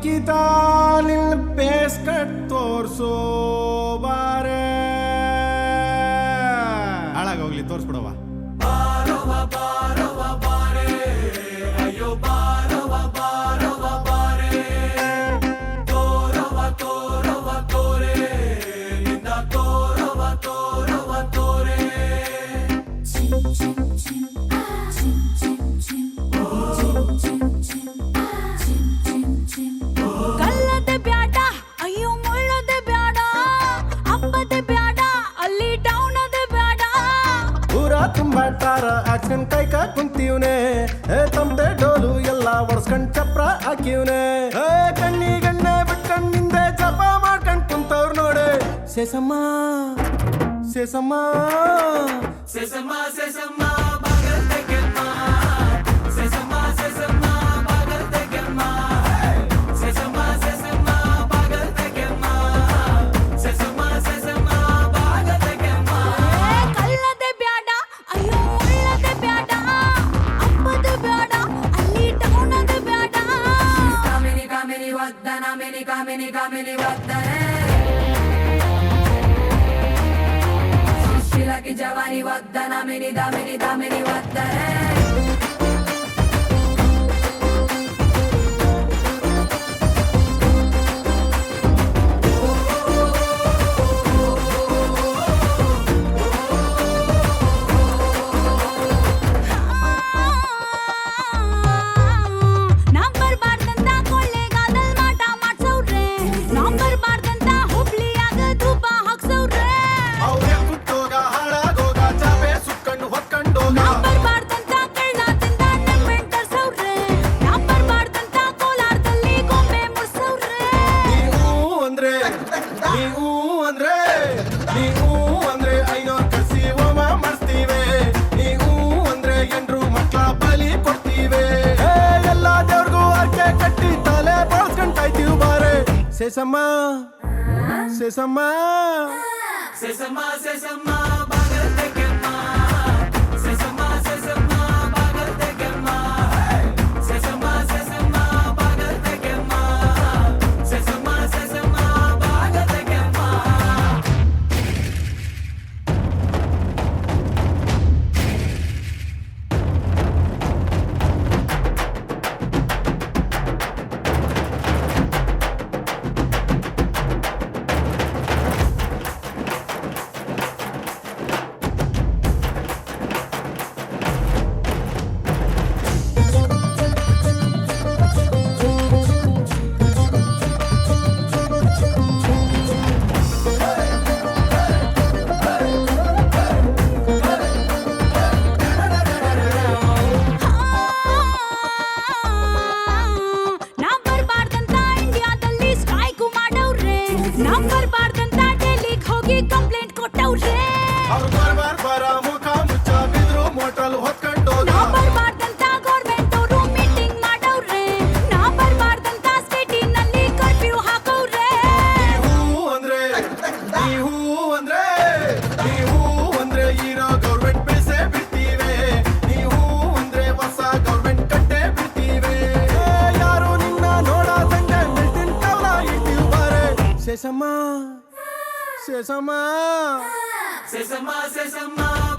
ಕಿತಾಲಿಲ್ base cut ತೋರ್ಸೋ ಬಾರೆ ಹಾಳಾಗೋಗ್ಲಿ ತೋರ್ಸ್ಬಿಡವ auxin ಕೈ ಕುಂತೀವ್ನೆ ತಮಟೆ ಡೋಲು ಎಲ್ಲ ಒರ್ಸ್ಕೊಂಡ್ ಚಪ್ರ ಹಾಕಿವ್ನೆ ಕಣ್ಣಿ ಗಣ್ಣೆ ಬಿಟ್ಕಣ್ಣಿಂದೆ ಜಪ ಮಾಡ್ಕೊಂಡ್ ಕುಂತವ್ರು ನೋಡೆ ಸೇಸಮ್ಮ ಸೇಸಮ್ಮ ಸೇಸಮ್ಮ ಸೇಸಮ್ಮ ಕಾಮಿನಿ ವದ್ದನೆ ಸುಶೀಲಕ್ಕೆ ಜವಾನಿ ವದ್ದನ ಮಿನಿ ದಾಮಿನಿ ವದ್ದನೆ ಸೇಸಮ್ಮ ಸೇಸಮ್ಮ ಸೇಸಮ್ಮ ಸೇಸಮ್ಮ ಬಾಗಲ್ತೆಗೆಮ್ಮ ಸೇಸಮ್ಮ ಸೇಸಮ್ಮ ಬಾಗಲ್ತೆಗೆಮ್ಮ ಸೇಸಮ್ಮ ಸೇಸಮ್ಮ ಬಾಗಲ್ತೆಗೆಮ್ಮ ಸೇಸಮ್ಮ ಸೇಸಮ್ಮ ಬಾಗಲ್ತೆಗೆಮ್ಮ Sesama, sesama, sesama, sesama.